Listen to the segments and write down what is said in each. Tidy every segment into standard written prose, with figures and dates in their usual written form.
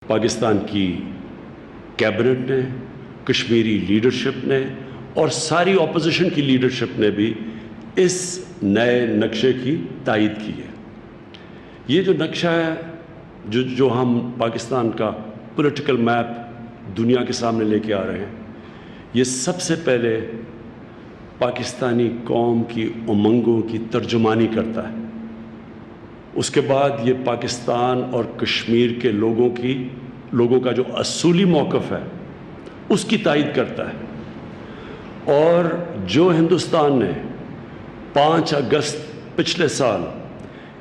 पाकिस्तान की कैबिनेट ने, कश्मीरी लीडरशिप ने और सारी अपोजिशन की लीडरशिप ने भी इस नए नक्शे की तायीद की है। ये जो नक्शा है जो हम पाकिस्तान का पॉलिटिकल मैप दुनिया के सामने लेके आ रहे हैं, ये सबसे पहले पाकिस्तानी कौम की उमंगों की तर्जुमानी करता है। उसके बाद ये पाकिस्तान और कश्मीर के लोगों का जो असूली मौक़िफ़ है उसकी तायीद करता है। और जो हिंदुस्तान ने 5 अगस्त पिछले साल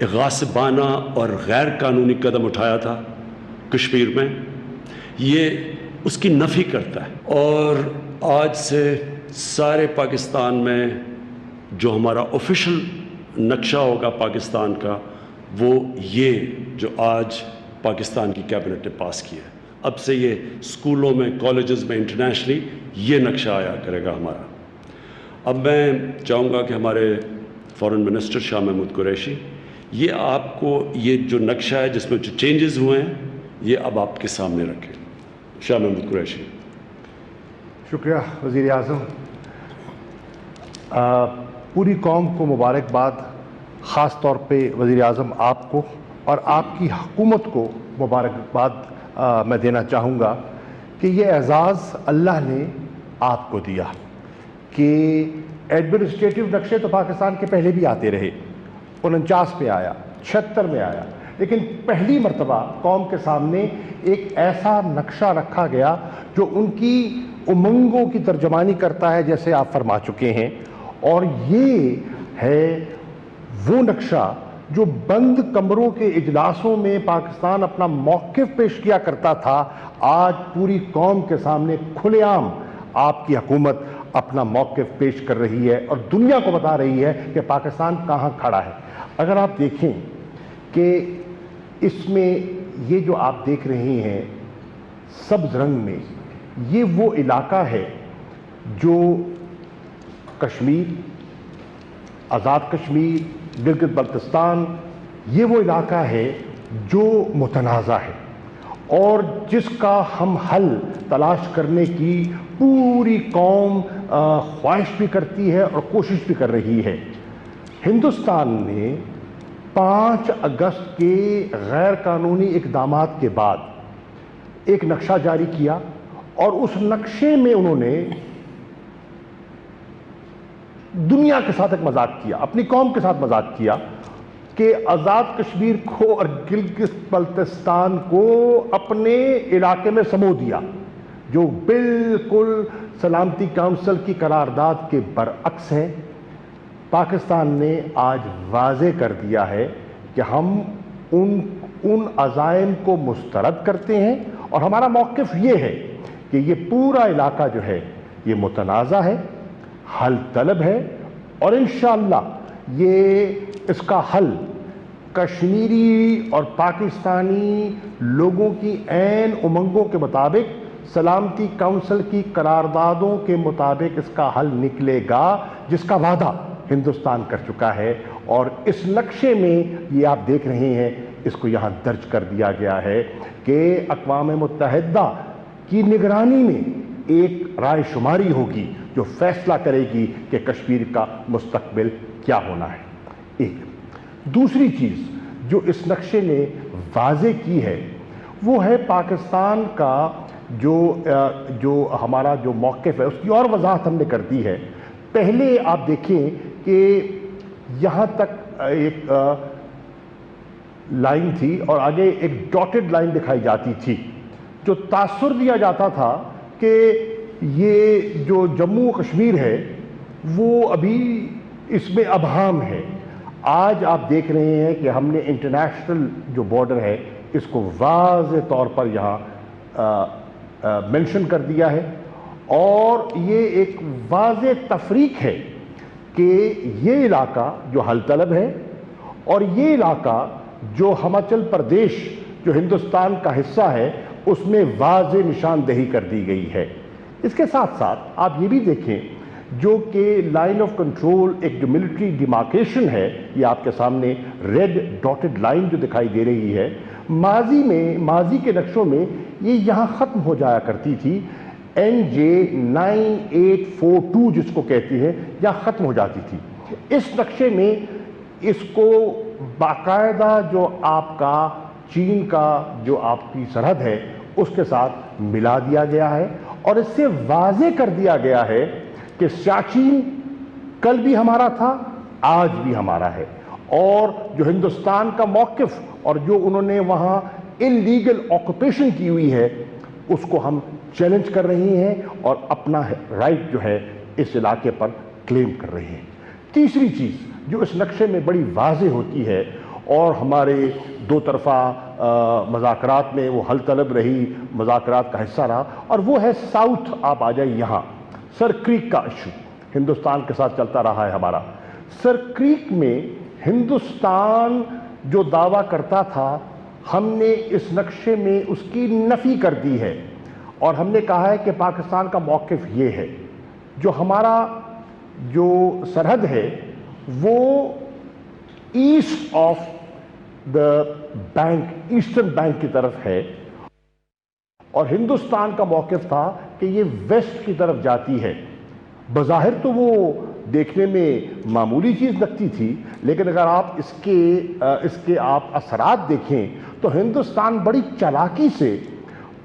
एक गासिबाना और गैर कानूनी कदम उठाया था कश्मीर में, ये उसकी नफ़ी करता है। और आज से सारे पाकिस्तान में जो हमारा ऑफिशियल नक्शा होगा पाकिस्तान का, वो ये जो आज पाकिस्तान की कैबिनेट ने पास किया है। अब से ये स्कूलों में, कॉलेजेस में, इंटरनेशनली ये नक्शा आया करेगा हमारा। अब मैं चाहूँगा कि हमारे फॉरेन मिनिस्टर शाह महमूद कुरैशी ये आपको ये जो नक्शा है जिसमें जो चेंजेस हुए हैं ये अब आपके सामने रखें। शाह महमूद कुरैशी। शुक्रिया वज़ीर आज़म। पूरी कौम को मुबारकबाद, ख़ास तौर पे वज़ीर आज़म आपको और आपकी हुकूमत को मुबारकबाद मैं देना चाहूँगा कि ये एज़ाज़ अल्लाह ने आपको दिया कि एडमिनिस्ट्रेटिव नक्शे तो पाकिस्तान के पहले भी आते रहे, 49 में आया, 76 में आया, लेकिन पहली मर्तबा कौम के सामने एक ऐसा नक्शा रखा गया जो उनकी उमंगों की तर्जमानी करता है, जैसे आप फरमा चुके हैं। और ये है वो नक्शा जो बंद कमरों के इजलासों में पाकिस्तान अपना मौक़िफ़ पेश किया करता था, आज पूरी कौम के सामने खुलेआम आपकी हुकूमत अपना मौक़िफ़ पेश कर रही है और दुनिया को बता रही है कि पाकिस्तान कहाँ खड़ा है। अगर आप देखें कि इसमें ये जो आप देख रहे हैं सब्ज़ रंग में, ये वो इलाका है जो कश्मीर, आज़ाद कश्मीर, गिलगित बल्तिस्तान, ये वो इलाका है जो मुतनाज़ा है और जिसका हम हल तलाश करने की पूरी कौम ख्वाहिश भी करती है और कोशिश भी कर रही है। हिंदुस्तान ने 5 अगस्त के गैर कानूनी इक़दामात के बाद एक नक्शा जारी किया और उस नक्शे में उन्होंने दुनिया के साथ एक मजाक किया, अपनी कौम के साथ मजाक किया कि आज़ाद कश्मीर को और गिलगित बल्तिस्तान को अपने इलाके में समो दिया, जो बिल्कुल सलामती काउंसिल की करारदाद के बरअक्स है। पाकिस्तान ने आज वाज़े कर दिया है कि हम उन अज़ाइम को मुस्तरद करते हैं और हमारा मौक़िफ़ ये है कि ये पूरा इलाका जो है ये मुतनाज़ा है, हल तलब है और इंशाअल्लाह ये इसका हल कश्मीरी और पाकिस्तानी लोगों की ऐन उमंगों के मुताबिक, सलामती काउंसिल की करारदादों के मुताबिक इसका हल निकलेगा, जिसका वादा हिंदुस्तान कर चुका है। और इस नक्शे में ये आप देख रहे हैं, इसको यहाँ दर्ज कर दिया गया है कि अक़वाम मुत्तहिदा की निगरानी में एक राय शुमारी होगी जो फैसला करेगी कि कश्मीर का मुस्तकबिल क्या होना है। एक दूसरी चीज़ जो इस नक्शे ने वाज़े की है वो है पाकिस्तान का जो हमारा जो मौक़िफ़ है उसकी और वजाहत हमने कर दी है। पहले आप देखें कि यहाँ तक एक लाइन थी और आगे एक डॉटेड लाइन दिखाई जाती थी, जो तासुर दिया जाता था कि ये जो जम्मू कश्मीर है वो अभी इसमें अबहम है। आज आप देख रहे हैं कि हमने इंटरनेशनल जो बॉर्डर है इसको वाज़े तौर पर यहाँ मेंशन कर दिया है और ये एक वाज़े तफरीक है कि ये इलाका जो हल तलब है और ये इलाका जो हिमाचल प्रदेश जो हिंदुस्तान का हिस्सा है उसमें वाज़े निशानदेही कर दी गई है। इसके साथ साथ आप ये भी देखें जो कि लाइन ऑफ कंट्रोल, एक जो मिलिट्री डिमार्केशन है, ये आपके सामने रेड डॉटेड लाइन जो दिखाई दे रही है, माजी के नक्शों में ये यहाँ ख़त्म हो जाया करती थी, NJ9842 जिसको कहती है, यहाँ ख़त्म हो जाती थी। इस नक्शे में इसको बाकायदा जो आपका चीन का जो आपकी सरहद है उसके साथ मिला दिया गया है और इससे वाज़े कर दिया गया है कि सियाचिन कल भी हमारा था, आज भी हमारा है। और जो हिंदुस्तान का मौक़िफ़ और जो उन्होंने वहाँ इल्लीगल ऑक्यूपेशन की हुई है उसको हम चैलेंज कर रही हैं और अपना राइट जो है इस इलाके पर क्लेम कर रहे हैं। तीसरी चीज़ जो इस नक्शे में बड़ी वाज़े होती है और हमारे दो तरफ़ा मज़ाकरात में वो हल तलब रही, मज़ाकरात का हिस्सा रहा, और वो है साउथ। आप आ जाइए यहाँ, सर क्रीक का इशू हिंदुस्तान के साथ चलता रहा है हमारा। सर क्रीक में हिंदुस्तान जो दावा करता था, हमने इस नक्शे में उसकी नफ़ी कर दी है और हमने कहा है कि पाकिस्तान का मौक़िफ़ ये है, जो हमारा जो सरहद है वो east of the bank, eastern bank की तरफ है और हिंदुस्तान का मौक़िफ़ था कि ये वेस्ट की तरफ जाती है। बज़ाहिर तो वो देखने में मामूली चीज़ लगती थी, लेकिन अगर आप इसके आप असरात देखें तो हिंदुस्तान बड़ी चालाकी से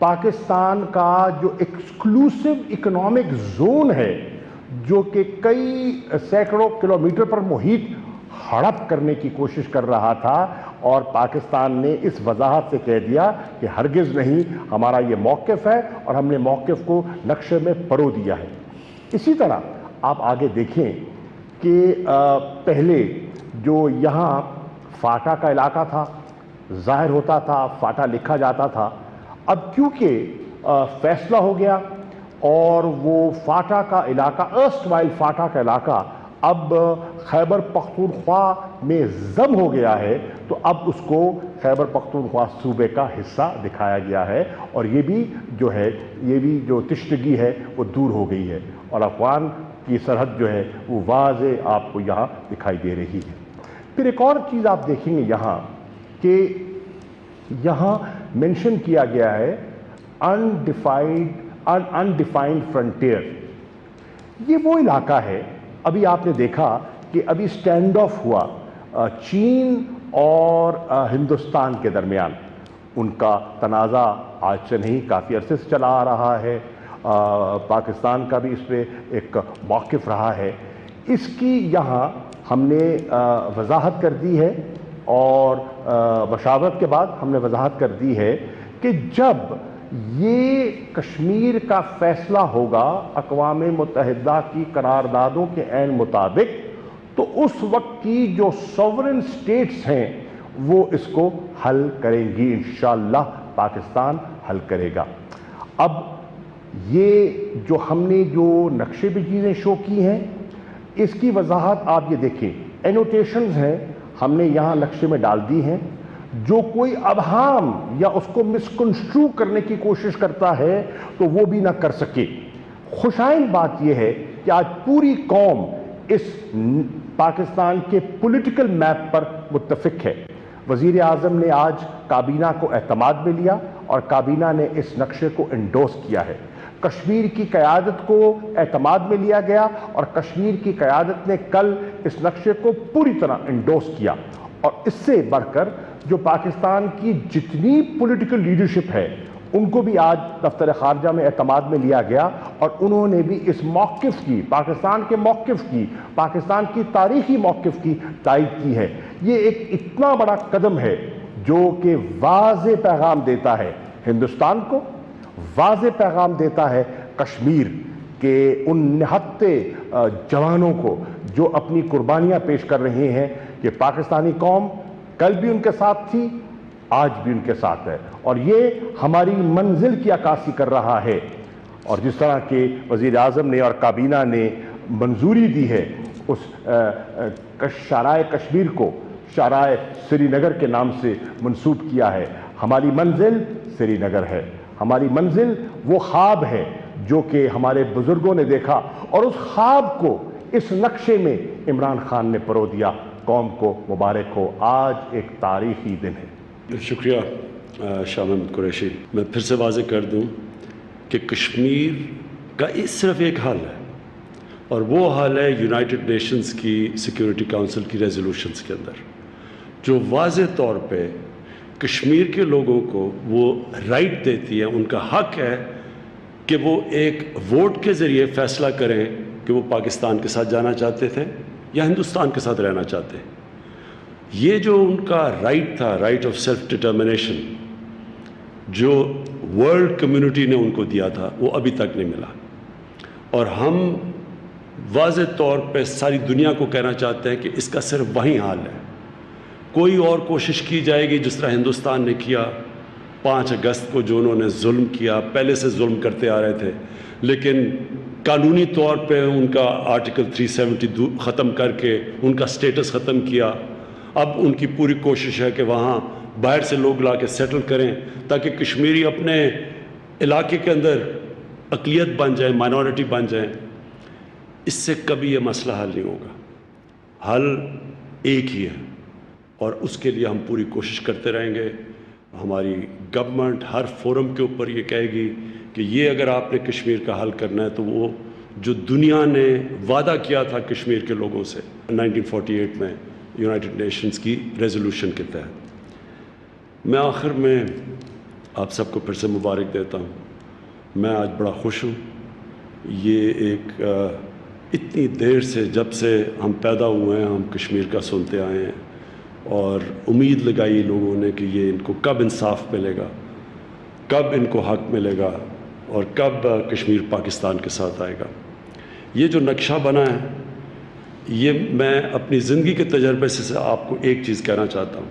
पाकिस्तान का जो एक्सक्लूसिव इकोनॉमिक जोन है, जो कि कई सैकड़ों किलोमीटर पर मुहित हड़प करने की कोशिश कर रहा था, और पाकिस्तान ने इस वजाहत से कह दिया कि हरगिज़ नहीं, हमारा ये मौक़िफ़ है और हमने मौक़िफ़ को नक्शे में परो दिया है। इसी तरह आप आगे देखें कि पहले जो यहाँ फाटा का इलाका था, ज़ाहिर होता था, फाटा लिखा जाता था। अब क्योंकि फैसला हो गया और वो फाटा का इलाका, अर्स्टवाइल फाटा का इलाका अब खैबर पख्तूनख्वा में ज़म हो गया है, तो अब उसको खैबर पख्तूनख्वा सूबे का हिस्सा दिखाया गया है और ये भी जो है, ये भी जो तिश्तगी है वो दूर हो गई है और अफ़गान की सरहद जो है वो वाज़े आपको यहाँ दिखाई दे रही है। फिर एक और चीज़ आप देखेंगे यहाँ कि यहाँ मेंशन किया गया है अनडिफाइंड फ्रंटियर। ये वो इलाका है, अभी आपने देखा कि अभी स्टैंड ऑफ हुआ चीन और हिंदुस्तान के दरमियान। उनका तनाज़ा आज से नहीं, काफ़ी अरसे से चला आ रहा है। पाकिस्तान का भी इस पर एक मौक़िफ़ रहा है। इसकी यहाँ हमने वजाहत कर दी है और मशावरत के बाद हमने वजाहत कर दी है कि जब ये कश्मीर का फ़ैसला होगा अक़वाम मुत्तहिदा की करारदादों के ऐन मुताबिक, तो उस वक्त की जो सॉवरेन स्टेट्स हैं वो इसको हल करेंगी। इंशाअल्लाह पाकिस्तान हल करेगा। अब ये जो हमने जो नक्शे पे चीज़ें शो की हैं, इसकी वजाहत आप ये देखें, एनोटेशंस हैं हमने यहाँ नक्शे में डाल दी हैं। जो कोई अबहाम या उसको मिसकंस्ट्रू करने की कोशिश करता है तो वो भी ना कर सके। खुशाइन बात यह है कि आज पूरी कौम इस पाकिस्तान के पॉलिटिकल मैप पर मुत्तफिक है। वज़ीर आज़म ने आज काबीना को एतमाद में लिया और काबीना ने इस नक्शे को इंडोर्स किया है। कश्मीर की क़यादत को एतमाद में लिया गया और कश्मीर की क़यादत ने कल इस नक्शे को पूरी तरह इंडोर्स किया। और इससे बढ़कर जो पाकिस्तान की जितनी पॉलिटिकल लीडरशिप है उनको भी आज दफ्तर ख़ारजा में एतमाद में लिया गया और उन्होंने भी इस मौक़िफ़ की, पाकिस्तान के मौक़िफ़ की, पाकिस्तान की तारीख़ी मौक़िफ़ की तायीद की है। ये एक इतना बड़ा कदम है जो कि वाज़े पैगाम देता है हिंदुस्तान को, वाज़े पैगाम देता है कश्मीर के उन निहत्ते जवानों को जो अपनी कुर्बानियाँ पेश कर रहे हैं कि पाकिस्तानी कौम कल भी उनके साथ थी, आज भी उनके साथ है और ये हमारी मंजिल की अक्कासी कर रहा है। और जिस तरह के वज़ीर आज़म ने और काबीना ने मंजूरी दी है उस शाराए कश्मीर को शाराए श्रीनगर के नाम से मंसूब किया है। हमारी मंजिल श्रीनगर है, हमारी मंजिल वो ख्वाब है जो कि हमारे बुज़ुर्गों ने देखा और उस ख्वाब को इस नक्शे में इमरान खान ने परो दिया। कौम को मुबारक हो, आज एक तारीख़ी दिन है। शुक्रिया शाह महमूद कुरैशी। मैं फिर से वाज़ेह कर दूं कि कश्मीर का सिर्फ एक हल है, और वो हल है यूनाइटेड नेशंस की सिक्योरिटी काउंसिल की रेजोल्यूशंस के अंदर, जो वाज़ेह तौर पे कश्मीर के लोगों को वो राइट देती है, उनका हक है कि वो एक वोट के ज़रिए फ़ैसला करें कि वो पाकिस्तान के साथ जाना चाहते थे या हिंदुस्तान के साथ रहना चाहते हैं। ये जो उनका राइट था, राइट ऑफ सेल्फ डिटर्मिनेशन, जो वर्ल्ड कम्युनिटी ने उनको दिया था, वो अभी तक नहीं मिला। और हम वाज़ेह तौर पे सारी दुनिया को कहना चाहते हैं कि इसका सिर्फ वही हाल है। कोई और कोशिश की जाएगी जिस तरह हिंदुस्तान ने किया 5 अगस्त को, जो उन्होंने जुल्म किया, पहले से जुल्म करते आ रहे थे, लेकिन कानूनी तौर पे उनका आर्टिकल 370 ख़त्म करके उनका स्टेटस ख़त्म किया। अब उनकी पूरी कोशिश है कि वहाँ बाहर से लोग ला के सेटल करें ताकि कश्मीरी अपने इलाके के अंदर अक़लियत बन जाए, माइनॉरिटी बन जाए। इससे कभी ये मसला हल नहीं होगा। हल एक ही है और उसके लिए हम पूरी कोशिश करते रहेंगे। हमारी गवर्नमेंट हर फोरम के ऊपर ये कहेगी कि ये अगर आपने कश्मीर का हल करना है तो वो जो दुनिया ने वादा किया था कश्मीर के लोगों से 1948 में यूनाइटेड नेशंस की रेजोल्यूशन के तहत। मैं आखिर में आप सबको फिर से मुबारक देता हूँ। मैं आज बड़ा खुश हूँ। ये एक इतनी देर से, जब से हम पैदा हुए हैं, हम कश्मीर का सुनते आए हैं और उम्मीद लगाई लोगों ने कि ये इनको कब इंसाफ मिलेगा, कब इनको हक मिलेगा और कब कश्मीर पाकिस्तान के साथ आएगा। ये जो नक्शा बना है, ये मैं अपनी ज़िंदगी के तजर्बे से आपको एक चीज़ कहना चाहता हूँ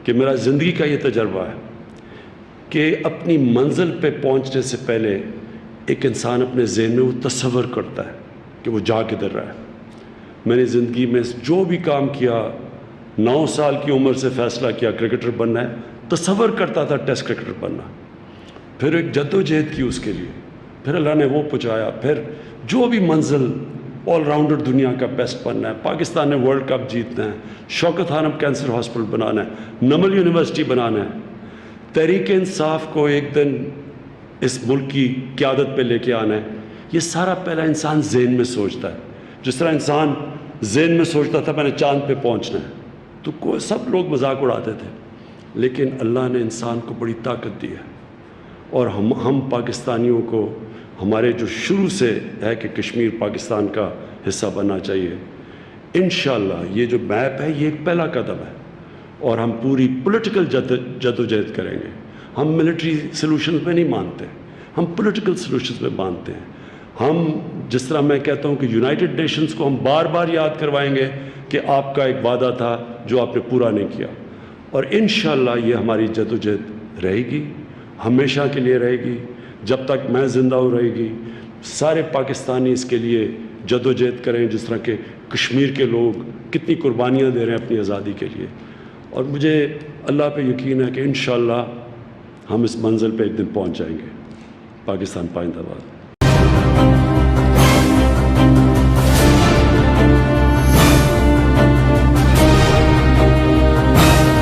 कि मेरा ज़िंदगी का ये तजर्बा है कि अपनी मंजिल पे पहुँचने से पहले एक इंसान अपने ज़हन में वो तस्वर करता है कि वो जा किधर रहा है। मैंने ज़िंदगी में जो भी काम किया, 9 साल की उम्र से फ़ैसला किया क्रिकेटर बनना है, तस्वर करता था टेस्ट क्रिकेटर बनना, फिर एक जद्दोजहद की उसके लिए, फिर अल्लाह ने वो पहुँचाया, फिर जो भी मंजिल, ऑलराउंडर दुनिया का बेस्ट बनना है, पाकिस्तान ने वर्ल्ड कप जीतना है, शौकत खानम कैंसर हॉस्पिटल बनाना है, नमल यूनिवर्सिटी बनाना है, तहरीक इंसाफ को एक दिन इस मुल्क की क़यादत पे लेके आना है। ये सारा पहला इंसान ज़हन में सोचता है। जिस तरह इंसान ज़हन में सोचता था मैंने चाँद पे पहुँचना है, तो कोई सब लोग मजाक उड़ाते थे, लेकिन अल्लाह ने इंसान को बड़ी ताकत दी है। और हम पाकिस्तानियों को, हमारे जो शुरू से है कि कश्मीर पाकिस्तान का हिस्सा बनना चाहिए, इंशाअल्लाह ये जो मैप है ये एक पहला कदम है और हम पूरी पॉलिटिकल जदोजहद करेंगे। हम मिलिट्री सलूशन पे नहीं मानते, हम पॉलिटिकल सलूशन पे मानते हैं। हम, जिस तरह मैं कहता हूँ कि यूनाइटेड नेशंस को हम बार बार याद करवाएंगे कि आपका एक वादा था जो आपने पूरा नहीं किया, और इंशाअल्लाह ये हमारी जदोजहद रहेगी, हमेशा के लिए रहेगी, जब तक मैं ज़िंदा हूँ रहेगी। सारे पाकिस्तानी इसके लिए जदोजहद करें, जिस तरह के कश्मीर के लोग कितनी कुर्बानियाँ दे रहे हैं अपनी आज़ादी के लिए। और मुझे अल्लाह पे यकीन है कि इंशाअल्लाह हम इस मंजिल पे एक दिन पहुँच जाएंगे। पाकिस्तान पाइंदाबाद।